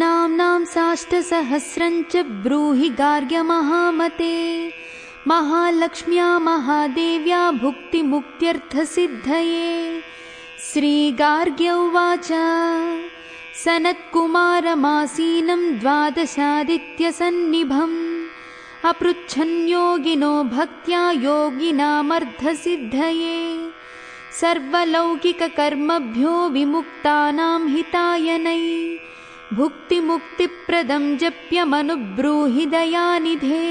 नाम्नां साष्टसहस्रञ्च ब्रूहि गार्ग्यमहामते। महालक्ष्म्या महादेव्या भुक्तिमुक्त्यर्थसिद्धये। श्रीगार्ग्य उवाच सनत्कुमारमासीनं द्वादशादित्यसन्निभम् अपृच्छन् योगिनो भक्त्या योगिनामर्धसिद्धये। सर्वलौकिककर्मभ्यो विमुक्तानां हितायनै भुक्तिमुक्तिप्रदं जप्यमनुब्रूहि दयानिधे।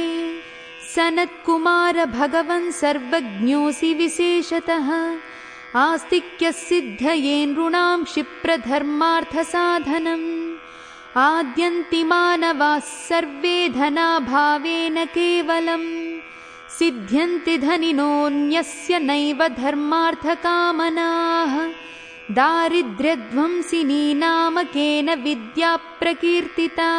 सनत्कुमार भगवन् सर्वज्ञोऽसि विशेषतः आस्तिक्यसिद्धये नृणां क्षिप्रधर्मार्थसाधनम्। आद्यन्ति मानवाः सर्वे धनाभावेन केवलम् सिद्ध्यन्ति धनिनोऽन्यस्य नैव धर्मार्थकामनाः। दारिद्र्यध्वंसिनी नाम केन विद्या प्रकीर्तिता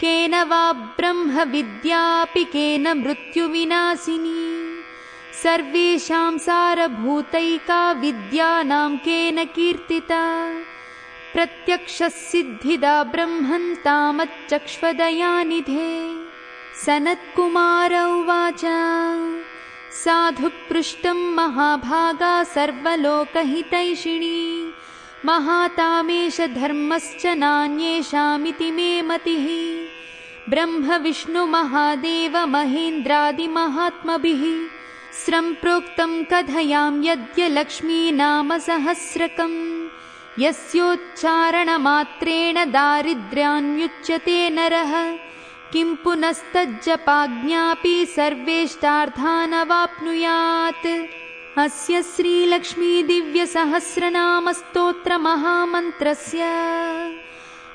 केन वा ब्रह्मविद्यापि केन मृत्युविनाशिनी। सर्वेषां सारभूतैका विद्यानां केन कीर्तिता प्रत्यक्षसिद्धिदा ब्रह्मन् तामच्चक्ष्वदयानिधे। सनत्कुमार उवाच साधुपृष्टं महाभागा सर्वलोकहितैषिणी महातामेश धर्मश्च नान्येषामिति मे मतिः। ब्रह्म विष्णु महादेव महेन्द्रादिमहात्मभिः सम्प्रोक्तं कथयां यद्य लक्ष्मी नाम सहस्रकम् यस्योच्चारणमात्रेण दारिद्र्यान्मुच्यते नरः किं पुनस्तज्जपाज्ञापि सर्वेष्टार्थानवाप्नुयात्। अस्य श्रीलक्ष्मी दिव्यसहस्रनामस्तोत्रमहामन्त्रस्य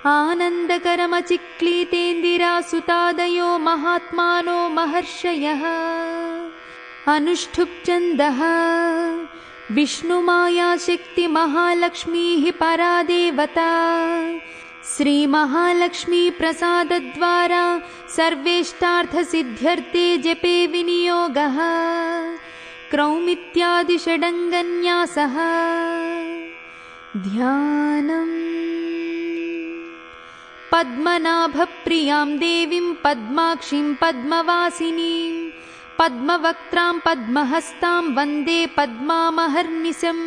आनन्दकरमचिक्लीतेन्दिरासुतादयो महात्मानो महर्षयः अनुष्ठुप् विष्णुमायाशक्ति महालक्ष्मीः परा देवता। श्रीमहालक्ष्मी प्रसादद्वारा सर्वेष्टार्थसिद्ध्यर्थे जपे विनियोगः क्रौमित्यादि षडङ्गन्यासः। ध्यानम् पद्मनाभप्रियां देवीं पद्माक्षीं पद्मवासिनीं पद्मवक्त्रां पद्महस्तां वन्दे पद्मामहर्निशम्।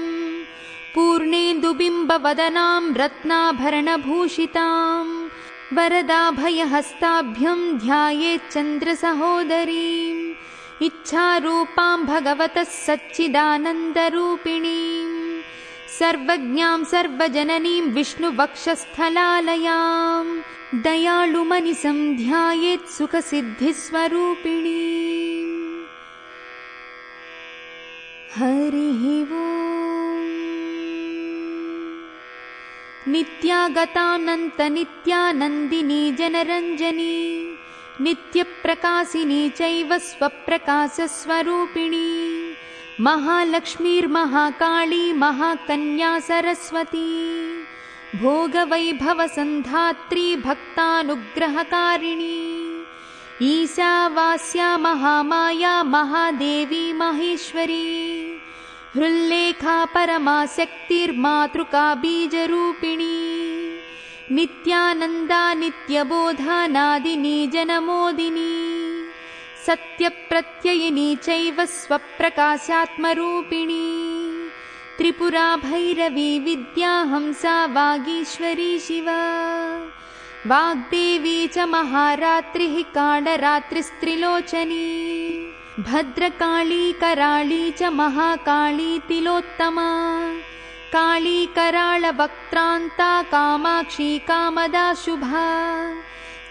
पूर्णेन्दुबिम्बवदनां रत्नाभरणभूषितां वरदाभयहस्ताभ्यं ध्यायेच्चन्द्रसहोदरीम् इच्छारूपां भगवतः सच्चिदानन्दरूपिणीं सर्वज्ञां सर्वजननीं विष्णुवक्षस्थलालयां दयालुमनिसं ध्यायेत् सुखसिद्धिस्वरूपिणीम्। हरिः ओम्। नित्यागतानन्तनित्यानन्दिनी जनरञ्जनी नित्यप्रकाशिनी चैव स्वप्रकाशस्वरूपिणी महालक्ष्मीर्महाकाली महाकन्या सरस्वती भोगवैभवसन्धात्री भक्तानुग्रहकारिणी ईशावास्या महामाया महादेवी महेश्वरी हृल्लेखा परमाशक्तिर्मातृका बीजरूपिणी नित्यानन्दा नित्यबोधा नादिनी जनमोदिनी सत्यप्रत्ययिनी चैव स्वप्रकाशात्मरूपिणी त्रिपुरा भैरवी विद्या हंसा वागीश्वरी शिवा वाग्देवी च महारात्रिः कालरात्रिस्त्रिलोचनी भद्रकाली कराळी च महाकाली तिलोत्तमा काली कराळवक्त्रान्ता कामाक्षी कामदा शुभा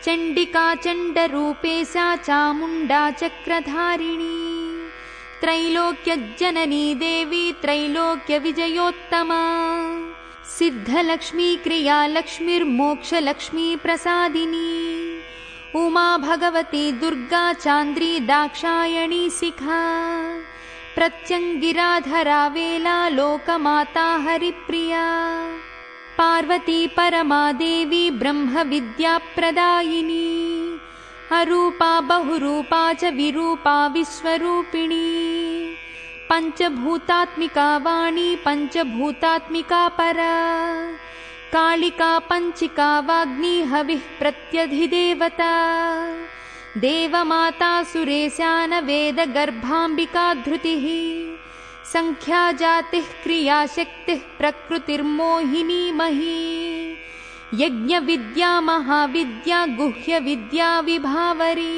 चण्डिका चण्डरूपेशा चामुण्डा चक्रधारिणी त्रैलोक्यजननी देवी त्रैलोक्यविजयोत्तमा सिद्धलक्ष्मी क्रियालक्ष्मीर्मोक्षलक्ष्मी प्रसादिनी उमा भगवती दुर्गा चान्द्री दाक्षायणी शिखा प्रत्यङ्गिराधरा वेला लोकमाता हरिप्रिया पार्वती परमादेवी ब्रह्मविद्याप्रदायिनी अरूपा बहुरूपा च विरूपा विश्वरूपिणी पञ्चभूतात्मिका वाणी पञ्चभूतात्मिका परा कालिका पञ्चिका वाग्नी हविः प्रत्यधिदेवता देवमाता सुरेशान वेदगर्भाम्बिका धृतिः संख्या जातिः क्रियाशक्तिः प्रकृतिर्मोहिनी मही यज्ञविद्या महाविद्या गुह्यविद्या विभावरी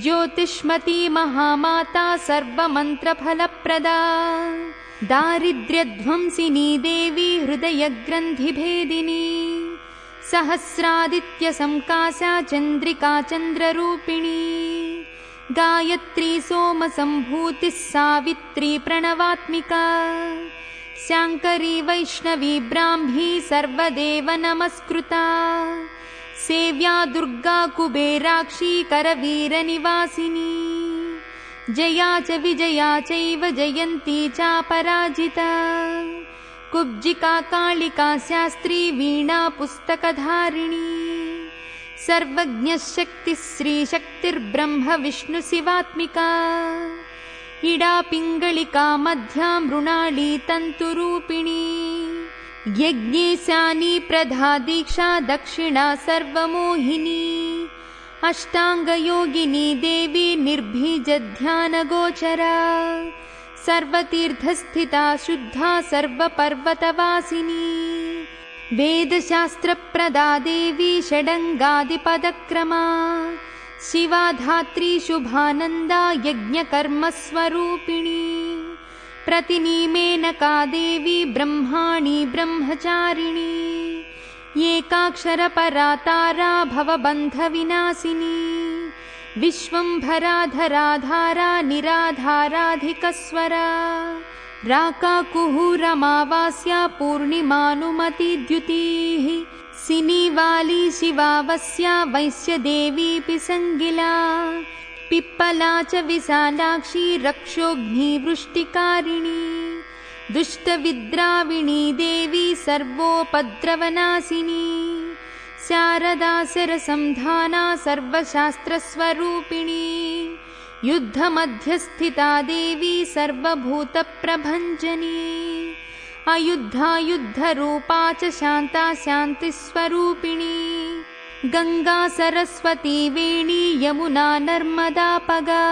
ज्योतिष्मती महामाता सर्वमन्त्रफलप्रदा दारिद्र्यध्वंसिनी देवी हृदयग्रन्थिभेदिनी सहस्रादित्यसंकाशा चन्द्रिका चन्द्ररूपिणी गायत्री सोमसम्भूतिः सावित्री प्रणवात्मिका शाङ्करी वैष्णवी ब्राह्मी सर्वदेव नमस्कृता सेव्या दुर्गा कुबेराक्षी करवीरनिवासिनी जया च विजया चैव जयन्ती चापराजिता कुब्जिका कालिका शास्त्री वीणा पुस्तकधारिणी सर्वज्ञशक्तिः श्रीशक्तिर्ब्रह्म विष्णु शिवात्मिका इडा पिङ्गलिका मध्या मृणाली तन्तुरूपिणी यज्ञेशानी प्रधा दीक्षा दक्षिणा सर्वमोहिनी अष्टाङ्गयोगिनी देवी निर्भीजध्यानगोचरा सर्वतीर्थस्थिता शुद्धा सर्वपर्वतवासिनी वेदशास्त्रप्रदा देवी षडङ्गादिपदक्रमा शिवा धात्री शुभानन्दा यज्ञकर्मस्वरूपिणी प्रतिनीमेनका देवी ब्रह्माणी ब्रह्मचारिणी एकाक्षरपरा तारा भवबन्धविनाशिनी विश्वम्भराधराधारा निराधाराधिकस्वरा राकाकुहूरमावास्या पूर्णिमानुमतिद्युतिः सिनीवाली शिवावस्या वैश्यदेवीऽपि सङ्गिला पिप्पला च विशालाक्षी रक्षोऽग्निवृष्टिकारिणी दुष्टविद्राविणी देवी सर्वोपद्रवनाशिनी शारदा शरसंधाना सर्वशास्त्रस्वरूपिणी युद्धमध्यस्थिता देवी सर्वभूतप्रभञ्जनी अयुद्धा युद्धरूपा च शान्ता शान्तिस्वरूपिणी गंगा सरस्वती वेणी यमुना नर्मदापगा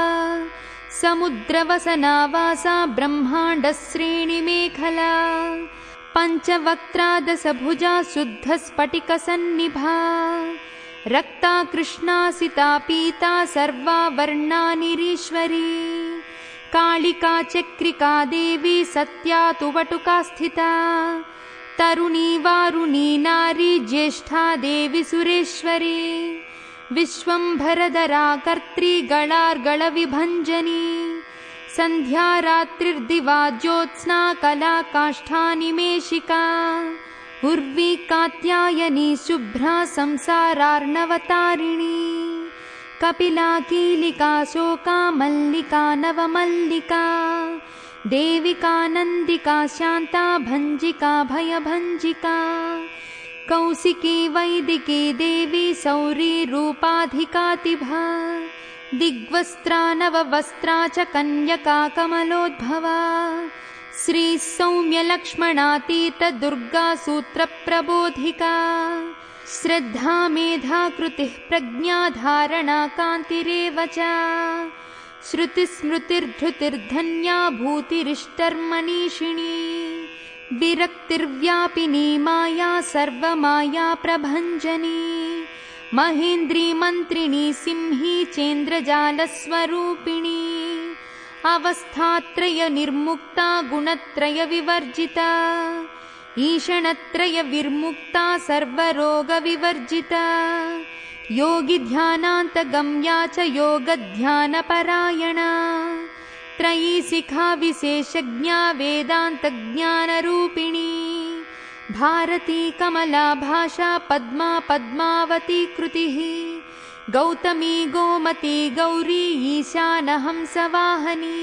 समुद्रवसना वासा ब्रह्माण्डश्रेणिमेखला पञ्चवक्त्रादशभुजा शुद्धस्फटिकसन्निभा रक्ता कृष्णासिता पीता सर्वा वर्णानिरीश्वरी कालिका चक्रिका देवी सत्या तु वटुका स्थिता तरुणी वारुणी नारी ज्येष्ठा देवी सुरेश्वरी विश्वम्भरधरा कर्त्री गणार्गलविभञ्जनी संध्या रात्रिर्दिवा ज्योत्स्ना कला काष्ठानिमेषिका उर्वी कात्यायनी शुभ्रा संसारार्णवतारिणी कपिला कीलिका शोका मल्लिका नवमल्लिका देविका नन्दिका शान्ता भञ्जिका भयभञ्जिका कौशिकी वैदिकी देवी सौरी रूपाधिकातिभा दिग्वस्त्रा नववस्त्रा च कन्यका कमलोद्भवा श्री सौम्य लक्ष्मणातीत दुर्गा सूत्रप्रबोधिका श्रद्धा मेधा कृतिः प्रज्ञा धारणा कान्तिरेव च श्रुतिस्मृतिर्धृतिर्धन्या भूतिरिष्टर्मनीषिणी विरक्तिर्व्यापिनी माया सर्वमाया प्रभञ्जनी महेन्द्री मन्त्रिणी सिंही चेन्द्रजालस्वरूपिणी अवस्थात्रय निर्मुक्ता गुणत्रय विवर्जिता ईषणत्रय विर्मुक्ता सर्वरोग विवर्जिता योगी ध्यानान्तगम्या च योगध्यानपरायणा त्रयी शिखा विशेषज्ञा वेदान्तज्ञानरूपिणी भारती कमला भाषा पद्मा पद्मावती कृतिः गौतमी गोमती गौरी ईशानहंसवाहनी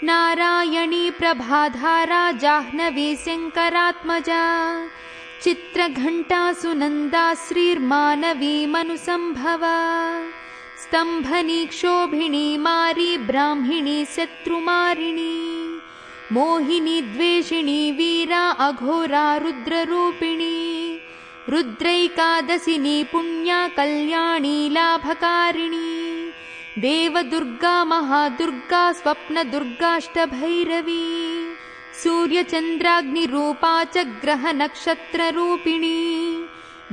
नारायणी प्रभाधारा जाह्नवी शङ्करात्मजा चित्रघण्टा सुनन्दा श्रीर्मानवी मनुसंभवा स्तम्भनी क्षोभिणी मारी ब्राह्मिणी शत्रुमारिणी मोहिनी द्वेषिणी वीरा अघोरा रुद्ररूपिणी रुद्रैकादशिनी पुण्या कल्याणी लाभकारिणी देवदुर्गा महादुर्गा स्वप्नदुर्गाष्टभैरवी सूर्यचन्द्राग्निरूपा च ग्रहनक्षत्ररूपिणी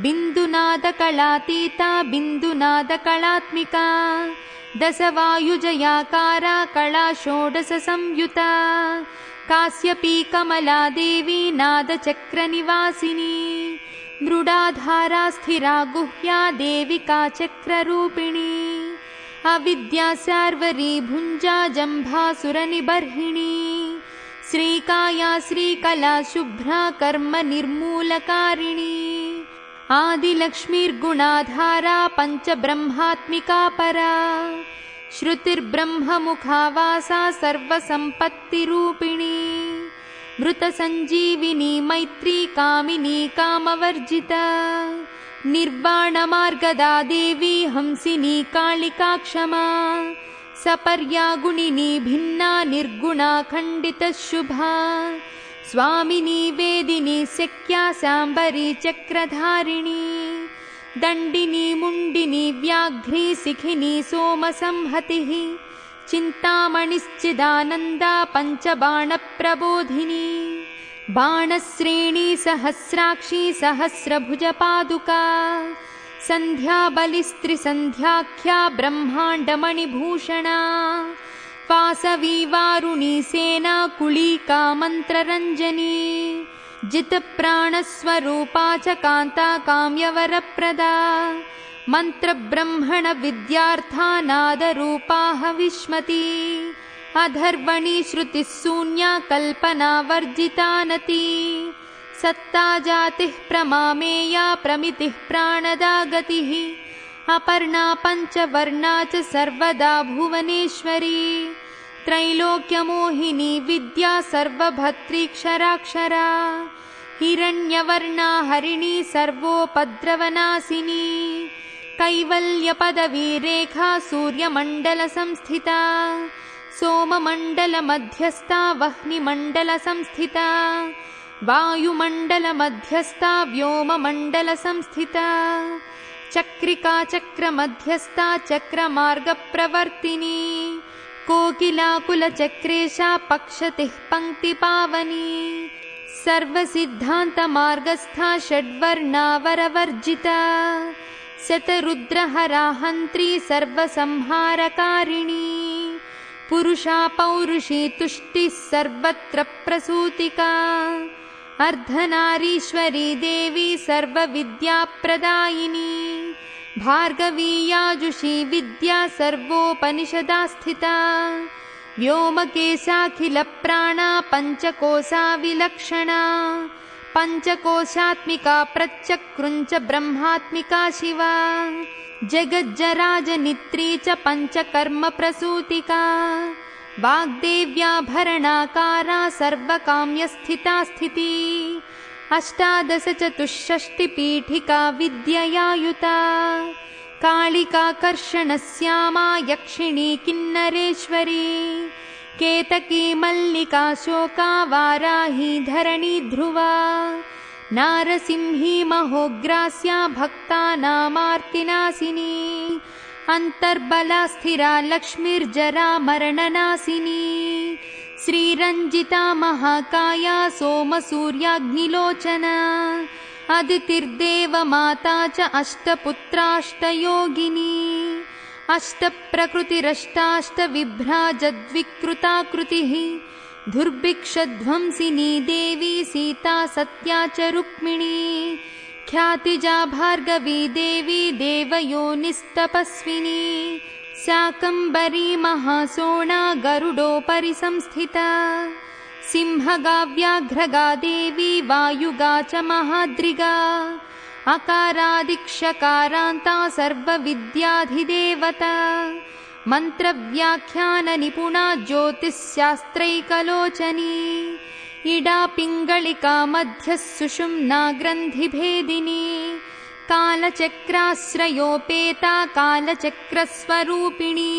बिन्दुनादकलातीता बिन्दुनादकलात्मिका दशवायुजयाकारा कला षोडशसंयुता कास्यपी कमला देवी नादचक्रनिवासिनी मृडाधारा स्थिरा गुह्या देविका चक्ररूपिणी अविद्या सार्वरी भुञ्जा जम्भासुरनिबर्हिणी श्रीकाया श्रीकला शुभ्रा कर्म निर्मूलकारिणी आदिलक्ष्मीर्गुणाधारा पञ्चब्रह्मात्मिका परा श्रुतिर्ब्रह्ममुखा वासा सर्वसम्पत्तिरूपिणी मृतसञ्जीविनी मैत्री कामिनी कामवर्जिता निर्वाणमार्गदा देवी हंसिनी कालिका क्षमा सपर्या गुणिनी भिन्ना निर्गुणा खण्डितशुभा स्वामिनी वेदिनी शक्या शाम्बरी चक्रधारिणी दण्डिनी मुण्डिनी व्याघ्री शिखिनी सोमसंहतिः चिन्तामणिश्चिदानन्दा पञ्चबाणप्रबोधिनी बाणश्रेणी सहस्राक्षी सहस्रभुजपादुका सन्ध्याबलिस्त्रिसन्ध्याख्या ब्रह्माण्डमणिभूषणा वासवी वारुणी सेना कुलीका मन्त्ररञ्जनी जितप्राणस्वरूपा च कान्ता काम्यवरप्रदा मन्त्रब्रह्मण विद्यार्था नादरूपा हविष्मती अधर्वणि श्रुतिः शून्या कल्पना वर्जितानती सत्ता जातिः प्रमामेया प्रमितिः प्राणदा गतिः अपर्णा पञ्चवर्णा च सर्वदा भुवनेश्वरी त्रैलोक्यमोहिनी विद्या सर्वभर्तृक्षराक्षरा हिरण्यवर्णा हरिणी सर्वोपद्रवनाशिनी कैवल्यपदवी रेखा सूर्यमण्डलसंस्थिता सोममण्डलमध्यस्था वह्निमण्डलसंस्थिता वायुमण्डलमध्यस्था व्योममण्डलसंस्थिता चक्रिका चक्रमध्यस्था चक्रमार्गप्रवर्तिनी कोकिलाकुलचक्रेशा पक्षतिः पङ्क्तिपावनी सर्वसिद्धान्तमार्गस्था षड्वर्णावरवर्जिता शतरुद्रहरा हन्त्री सर्वसंहारकारिणी पुरुषा पौरुषी तुष्टिः सर्वत्र प्रसूतिका अर्धनारीश्वरी देवी सर्वविद्याप्रदायिनी भार्गवी याजुषी विद्या सर्वोपनिषदा स्थिता व्योमकेशाखिलप्राणा पञ्चकोशा विलक्षणा पञ्चकोशात्मिका प्रचक्रुञ्च ब्रह्मात्मिका शिवा जगज्जराजनित्री च पञ्चकर्मप्रसूतिका वाग्देव्याभरणाकारा सर्वकाम्यस्थिता स्थिती अष्टादश चतुष्षष्टिपीठिका विद्ययायुता कालिकाकर्षणश्यामा यक्षिणी किन्नरेश्वरी केतकी मल्लिका शोका वाराही धरणी ध्रुवा नारसिंही महोग्रास्या भक्तानामार्तिनाशिनी अन्तर्बला स्थिरा लक्ष्मीर्जरा मरणनाशिनी श्रीरञ्जिता महाकाया सोमसूर्याग्निलोचना अदितिर्देवमाता च अष्टपुत्राष्टयोगिनी अष्टप्रकृतिरष्टाष्टविभ्राजद्विकृताकृतिः दुर्भिक्षध्वंसिनी देवी सीता सत्या च रुक्मिणी ख्यातिजा भार्गवी देवी देवयोनिस्तपस्विनी शाकम्भरी महासोणा गरुडोपरि संस्थिता सिंहगा व्याघ्रगा देवी वायुगा च महाद्रिगा अकारादिक्षकारान्ता सर्वविद्याधिदेवता मन्त्रव्याख्याननिपुणा ज्योतिश्शास्त्रैकलोचनी इडा पिङ्गलिका मध्यः सुषुम्ना ग्रन्थिभेदिनी कालचक्राश्रयोपेता कालचक्रस्वरूपिणी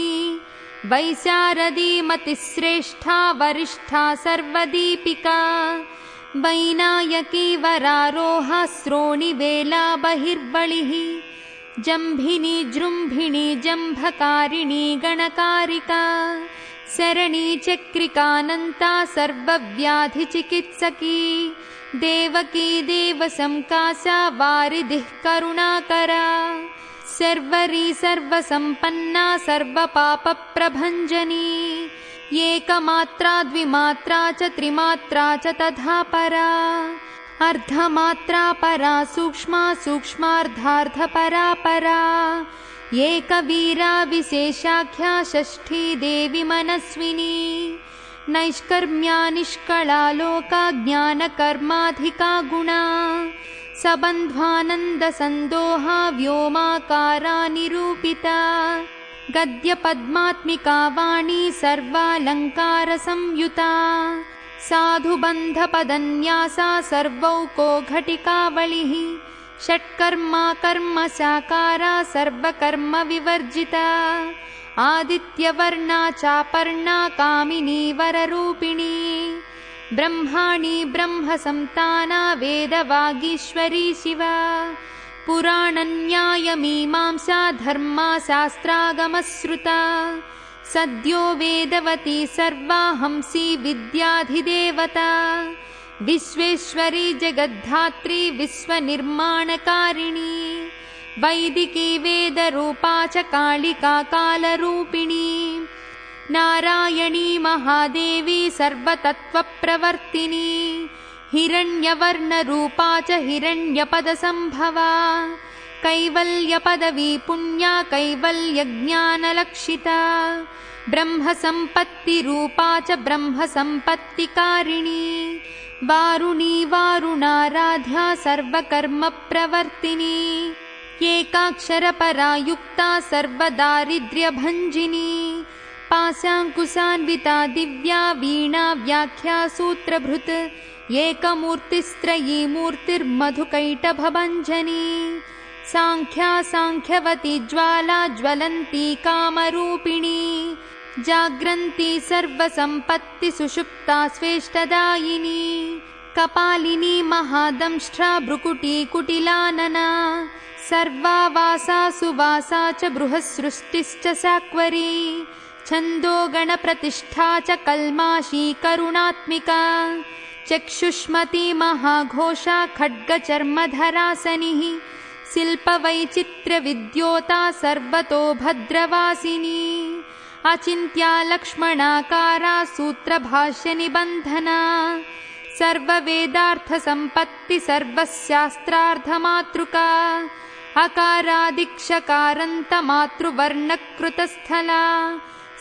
वैशारदी मतिश्रेष्ठा वरिष्ठा सर्वदीपिका वैनायकी वरारोहा श्रोणिवेला बहिर्बलिः जम्भिनी जृम्भिणी जम्भकारिणी गणकारिका शरणी चक्रिकानन्ता सर्वव्याधिचिकित्सकी देवकी देवसंकासा वारिधिः करुणाकरा सर्वरी सर्वसम्पन्ना सर्वपापप्रभञ्जनी एकमात्रा द्विमात्रा च त्रिमात्रा च तथा परा अर्धमात्रा परा सूक्ष्मा सूक्ष्मार्धार्धपरा परा एकवीरा विशेषाख्या षष्ठी देवी मनस्विनी नैष्कर्म्या निष्कला लोका ज्ञानकर्माधिका गुणा सबन्ध्वानन्दसन्दोहा व्योमाकारा निरूपिता गद्यपद्मात्मिका वाणी सर्वालङ्कारसंयुता साधुबन्धपदन्यासा सर्वौको घटिकावलिः षट्कर्मा कर्मसाकारा सर्वकर्मविवर्जिता आदित्यवर्णा चापर्णा कामिनी वररूपिणी ब्रह्माणी ब्रह्मसंताना वेदवागीश्वरी शिवा पुराणन्यायमीमांसा धर्मा शास्त्रागमश्रुता सद्यो वेदवती सर्वा हंसी विद्याधिदेवता विश्वेश्वरी जगद्धात्री विश्वनिर्माणकारिणी वैदिकी वेदरूपा च कालिका कालरूपिणी नारायणी महादेवी सर्वतत्त्वप्रवर्तिनी हिरण्यवर्णरूपा च हिरण्यपदसंभवा कैवल्यपदवी पुण्या कैवल्यज्ञानलक्षिता ब्रह्मसम्पत्तिरूपा च ब्रह्मसम्पत्तिकारिणी वारुणी वारुणाराध्या सर्वकर्मप्रवर्तिनी एकाक्षरपरा युक्ता सर्वदारिद्र्यभञ्जिनी पाशाङ्कुशान्विता दिव्या वीणा व्याख्या सूत्रभृत् एकमूर्तिस्त्रयी मूर्तिर्मधुकैटभभञ्जनी साङ्ख्या साङ्ख्यवती ज्वाला ज्वलन्ती कामरूपिणी जाग्रन्ती सर्वसम्पत्ति सुषुप्ता स्वेष्टदायिनी कपालिनी महादंष्ट्रा भ्रुकुटी कुटिलानना सर्वावासा सुवासा च बृहस्सृष्टिश्च साक्वरी छन्दो गणप्रतिष्ठा च कल्माशी करुणात्मिका चक्षुष्मती महाघोषा खड्गचर्मधरासनिः शिल्पवैचित्र्यविद्योता सर्वतो भद्रवासिनी अचिन्त्या लक्ष्मणाकारा सूत्रभाष्यनिबन्धना सर्ववेदार्थसम्पत्ति सर्वशास्त्रार्थमातृका अकारादिक्षकारान्तमातृवर्णकृतस्थला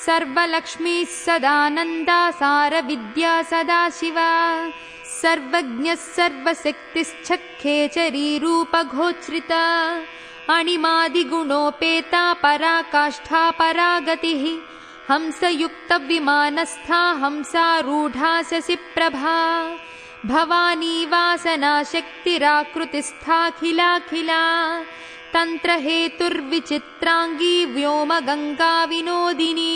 सर्वलक्ष्मीः सदानन्दा सारविद्या सदाशिवा सर्वज्ञः सर्वशक्तिश्चक्खेचरी रूपघोच्छ्रिता अणिमादिगुणोपेता पराकाष्ठा परागतिः हंसयुक्तविमानस्था हंसारूढा शशिप्रभा भवानी वासना शक्तिराकृतिस्थाखिलाखिला तन्त्रहेतुर्विचित्राङ्गी व्योमगङ्गा विनोदिनी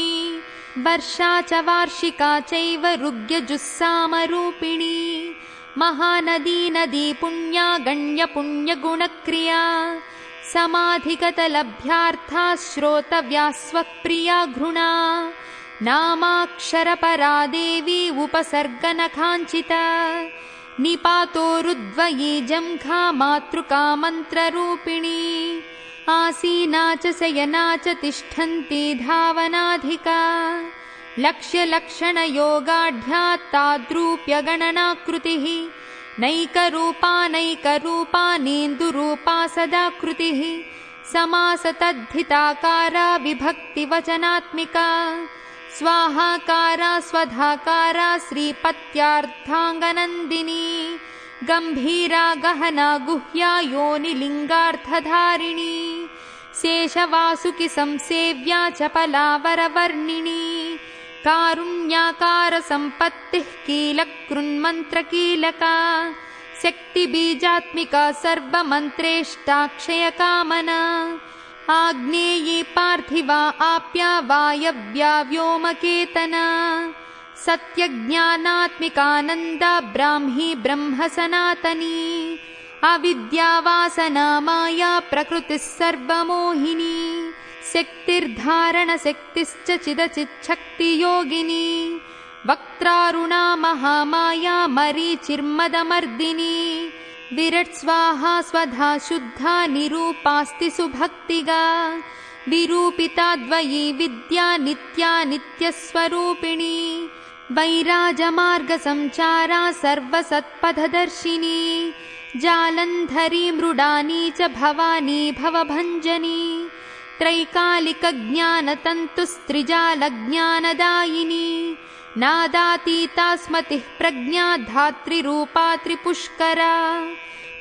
वर्षा च वार्षिका चैव ऋग्यजुस्सामरूपिणी महानदी नदी पुण्या गण्यपुण्यगुणक्रिया समाधिगतलभ्यार्था श्रोतव्या स्वप्रिया घृणा नामाक्षरपरा देवी उपसर्गनखाञ्चिता निपातोरुद्वयी जङ्घा मातृका मन्त्ररूपिणी आसीना च शयना च तिष्ठन्ती धावनाधिका लक्ष्यलक्षणयोगाढ्या ताद्रूप्यगणनाकृतिः नैकरूपा नेन्दुरूपा सदाकृतिः समासतद्धिताकारा विभक्तिवचनात्मिका स्वाहाकारा स्वधाकारा श्रीपत्यार्थाङ्गनन्दिनी गम्भीरा गहना गुह्या योनिलिङ्गार्थधारिणी शेषवासुकि संसेव्या चपलावरवर्णिनी कारुण्याकार सम्पत्तिः कीलकृन्मन्त्रकीलका शक्तिबीजात्मिका सर्वमन्त्रेष्टाक्षयकामना आग्नेये पार्थिवा आप्या वायव्या व्योमकेतना सत्यज्ञानात्मिकानन्दा ब्राह्मी ब्रह्म सनातनी अविद्यावासना माया प्रकृतिः सर्वमोहिनी शक्तिर्धारणशक्तिश्च चिदचिच्छक्तियोगिनी वक्त्रारुणा महामाया मरीचिर्मदमर्दिनी विरट् स्वाहा स्वधा शुद्धा निरूपास्ति सुभक्तिगा विरूपिता द्वयी विद्या नित्या नित्यस्वरूपिणी वैराजमार्गसंचारा सर्वसत्पथदर्शिनी जालन्धरी मृडानी च भवानी भवभञ्जनी त्रैकालिकज्ञानतन्तुस्त्रिजालज्ञानदायिनी नादातीता स्मतिः प्रज्ञा धात्रिरूपा त्रिपुष्करा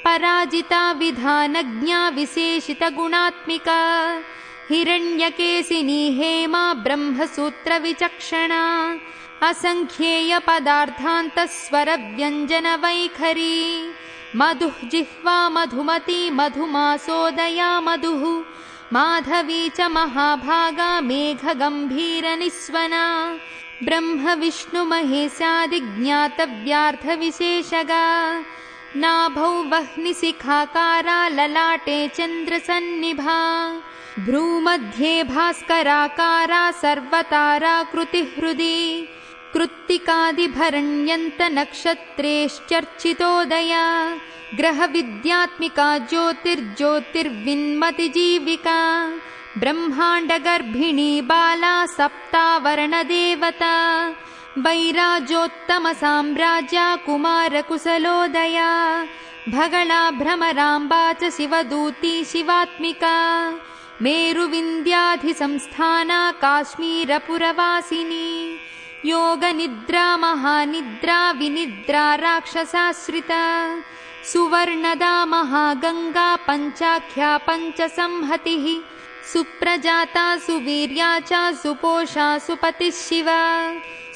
पराजिता विधानज्ञा विशेषितगुणात्मिका हिरण्यकेशिनी हेमा ब्रह्मसूत्रविचक्षणा असङ्ख्येयपदार्थान्तस्वरव्यञ्जनवैखरी मधुः जिह्वा मधुमती मधुमासोदया मधुः माधवी च महाभागा मेघगम्भीरनिस्वना ब्रह्म विष्णु महेशादिज्ञातव्यार्थविशेषगा नाभौ वह्निशिखाकारा ललाटे चन्द्रसन्निभा भ्रूमध्ये भास्कराकारा सर्वताराकृतिहृदि कृत्तिकादिभरण्यन्तनक्षत्रेश्चर्चितोदया ग्रहविद्यात्मिका ज्योतिर्ज्योतिर्विन्मतिजीविका ब्रह्माण्डगर्भिणी बाला सप्तावरणदेवता वैराजोत्तमसाम्राज्या कुमारकुशलोदया भगला भ्रमराम्बा च शिवदूती शिवात्मिका मेरुविन्द्याधिसंस्थाना काश्मीरपुरवासिनी योगनिद्रा महानिद्रा विनिद्रा राक्षसाश्रिता सुवर्णदा महागंगा पंचाख्या पंचसंहतिः सुप्रजाता सुवीर्या च सुपोषा सुपतिः शिवा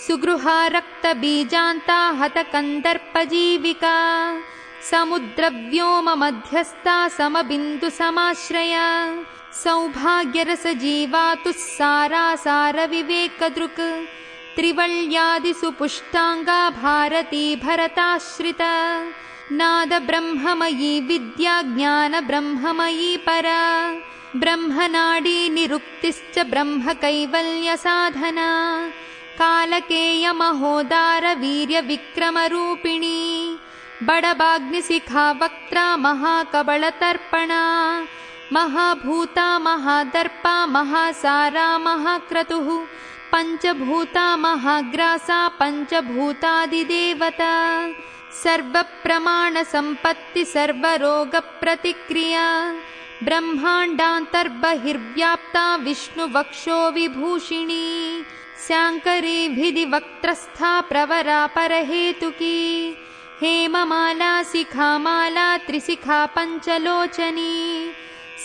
सुगृहा रक्तबीजान्ता हतकन्दर्पजीविका समुद्रव्योममध्यस्था समबिन्दुसमाश्रया सौभाग्यरसजीवातुः सारविवेकदृक् त्रिवल्यादिसुपुष्टाङ्गा भारती भरताश्रिता नादब्रह्ममयी विद्या ज्ञानब्रह्ममयी परा ब्रह्मनाडी निरुक्तिश्च ब्रह्मकैवल्यसाधना कालकेयमहोदार वीर्यविक्रमरूपिणी बडबाग्निशिखा वक्त्रा महाकबलतर्पणा महाभूता महादर्पा महासारा महाक्रतुः पंचभूता महाग्रासा पंचभूतादिदेवता सर्वप्रमाणसम्पत्ति सर्वरोगप्रतिक्रिया ब्रह्माण्डान्तर्बहिर्व्याप्ता विष्णुवक्षो विभूषिणी शाङ्करीभिधिवक्त्रस्था प्रवरा परहेतुकी हेममाला शिखामाला त्रिशिखा पञ्चलोचनी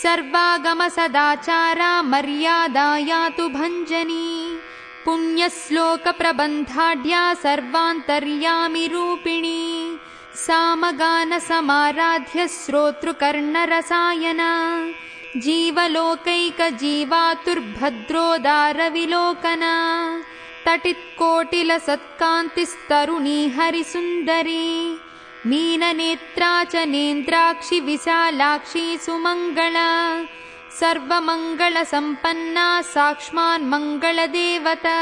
सर्वागमसदाचारा मर्यादा यातु भञ्जनी पुण्यश्लोकप्रबन्धाढ्या सर्वान्तर्यामि रूपिणी सामगानसमाराध्य श्रोतृकर्णरसायना जीवलोकैकजीवातुर्भद्रोदारविलोकना तटित्कोटिलसत्कान्तिस्तरुणी हरिसुन्दरी मीननेत्रा च नेन्द्राक्षि विशालाक्षी सुमङ्गला सर्वमङ्गलसम्पन्ना साक्ष्मान्मङ्गलदेवता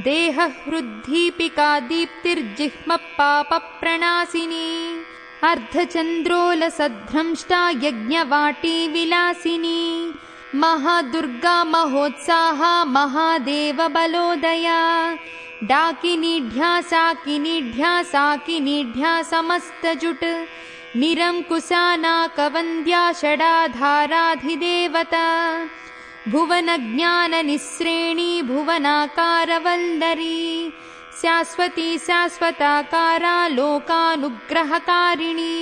देहहृद्दीपिका दीप्तिर्जिह्मपापप्रणाशिनी अर्धचन्द्रोलसद्भ्रंष्टा यज्ञवाटी विलासिनी महादुर्गा महोत्साहा महादेवबलोदया डाकिनीढ्या साकिनीढ्या समस्तजुट निरंकुशा नाकवन्द्या षडाधाराधिदेवता भुवनज्ञाननिःश्रेणी भुवनाकारवल्लरी शाश्वती शाश्वताकारा लोकानुग्रहकारिणी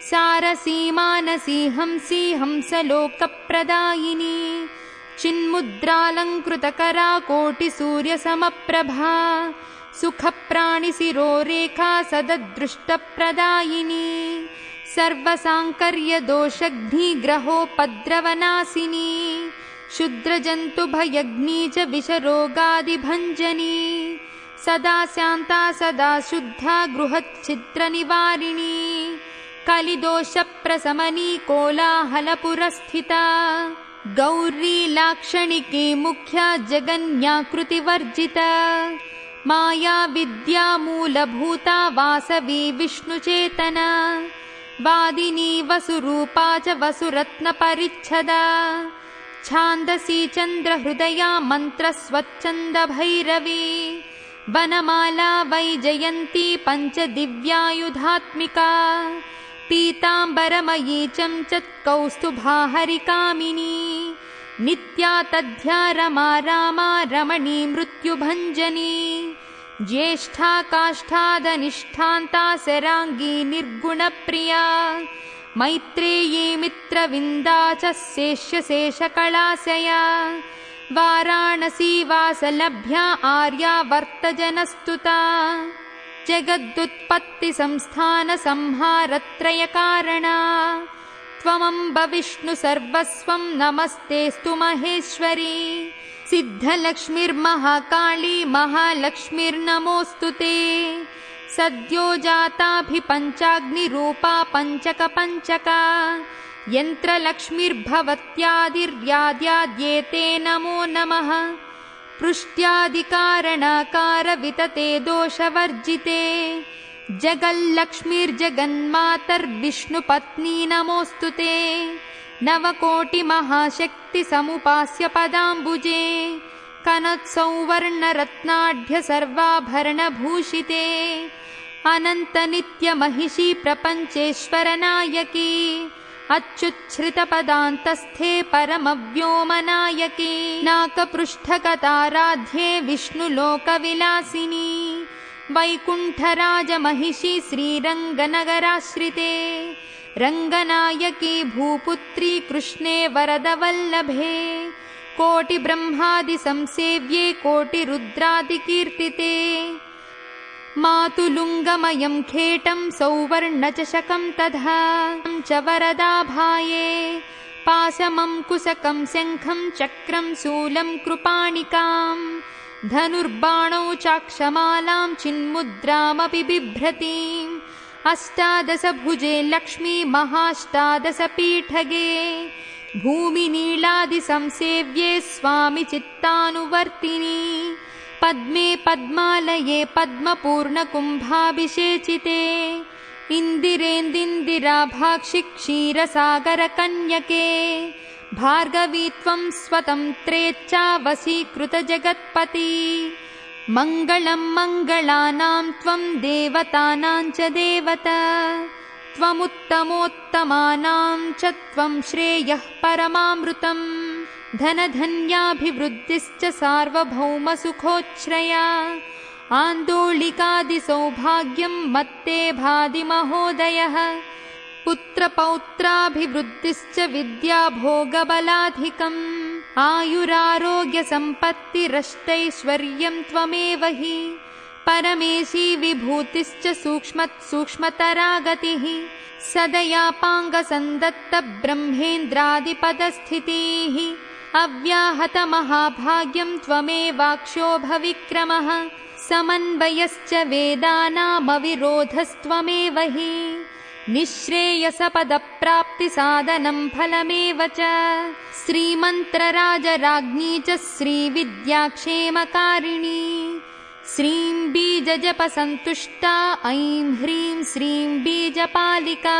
सारसीमानसी हंसी हंसलोकप्रदायिनी चिन्मुद्रालङ्कृतकरा कोटिसूर्यसमप्रभा सुखप्राणिशिरोरेखा सददृष्टप्रदायिनी सर्वसाङ्कर्यदोषघ्निग्रहोपद्रवनाशिनी क्षुद्रजन्तुभयग्नी च विषरोगादिभञ्जनी सदा शान्ता सदा शुद्धा गृहच्छिद्रनिवारिणी कलिदोषप्रशमनी कोलाहलपुरस्थिता गौरी लाक्षणिकी मुख्या जगन्याकृतिवर्जिता माया विद्या मूलभूता वासवी विष्णुचेतना वादिनी वसुरूपा च वसुरत्नपरिच्छदा छान्दसी चन्द्रहृदया मन्त्रस्वच्छन्दभैरवी वनमाला वैजयन्ती पञ्चदिव्यायुधात्मिका पीताम्बरमयी चञ्चत् कौस्तुभाहरिकामिनी नित्या तद्ध्या रमा रामा रमणी मृत्युभञ्जनी ज्येष्ठा काष्ठादनिष्ठान्ता शराङ्गी निर्गुणप्रिया मैत्रेयी मित्रविन्दा च शेष्यशेषकलाशया वाराणसी वासलभ्या आर्यावर्तजनस्तुता जगदुत्पत्तिसंस्थानसंहारत्रयकारणा त्वमम्ब विष्णु सर्वस्वं नमस्तेऽस्तु महेश्वरी सिद्धलक्ष्मीर्महाकाली महालक्ष्मीर्नमोऽस्तु ते सद्यो जाताभिपञ्चाग्निरूपा पञ्चकपञ्चका यन्त्रलक्ष्मीर्भवत्यादिर्याद्याद्येते नमो नमः पृष्ट्यादिकारणाकार वितते दोषवर्जिते जगल्लक्ष्मीर्जगन्मातर्विष्णुपत्नी नमोऽस्तु ते नवकोटिमहाशक्तिसमुपास्य पदाम्बुजे कनत्सौवर्णरत्नाढ्य सर्वाभरणभूषिते अनन्तनित्यमहिषी प्रपञ्चेश्वरनायकी अच्युच्छ्रितपदान्तस्थे परमव्योमनायकी नाकपृष्ठकताराध्ये विष्णुलोकविलासिनी वैकुण्ठराजमहिषी श्रीरङ्गनगराश्रिते रङ्गनायकी भूपुत्री कृष्णे वरदवल्लभे कोटिब्रह्मादिसंसेव्ये कोटिरुद्रादिकीर्तिते मातुलुङ्गमयं खेटं सौवर्णचषकं तथा च वरदाभाये पाशमङ्कुशकं शङ्खं चक्रं शूलं कृपाणिकां धनुर्बाणौ चाक्षमालां चिन्मुद्रामपि बिभ्रतीम् अष्टादशभुजे लक्ष्मी महाष्टादशपीठगे भूमिनीलादिसंसेव्ये स्वामि चित्तानुवर्तिनी पद्मे पद्मालये पद्मपूर्णकुम्भाभिषेचिते इन्दिरेन्दिन्दिराभाक्षि क्षीरसागरकन्यके भार्गवी त्वं स्वतन्त्रेच्छावशीकृतजगत्पति मङ्गलं मङ्गलानां त्वं देवतानां च देवता त्वमुत्तमोत्तमानां च त्वं श्रेयः परमामृतम् धनधन्याभिवृद्धिश्च सार्वभौमसुखोच्छ्रया आन्दोलिकादिसौभाग्यं मत्ते भाति महोदयः पुत्रपौत्राभिवृद्धिश्च विद्याभोगबलाधिकम् आयुरारोग्यसम्पत्तिरष्टैश्वर्यं त्वमेव हि परमेशी विभूतिश्च सूक्ष्मतरा गतिः सदयापाङ्गसन्दत्तब्रह्मेन्द्रादिपदस्थितिः अव्याहतमहाभाग्यं त्वमेवाक्षोभविक्रमः समन्वयश्च वेदानामविरोधस्त्वमेव हि निःश्रेयसपदप्राप्तिसाधनं फलमेव च श्रीमन्त्रराजराज्ञी च श्रीविद्याक्षेमकारिणी श्रीं बीजजपसन्तुष्टा ऐं ह्रीं श्रीं बीजपालिका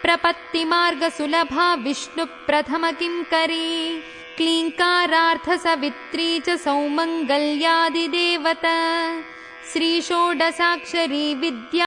प्रपत्तिमार्गसुलभा विष्णुप्रथमकिङ्करी क्लीङ्कारार्थसवित्री च सौमङ्गल्यादिदेवता श्रीषोडशाक्षरी विद्या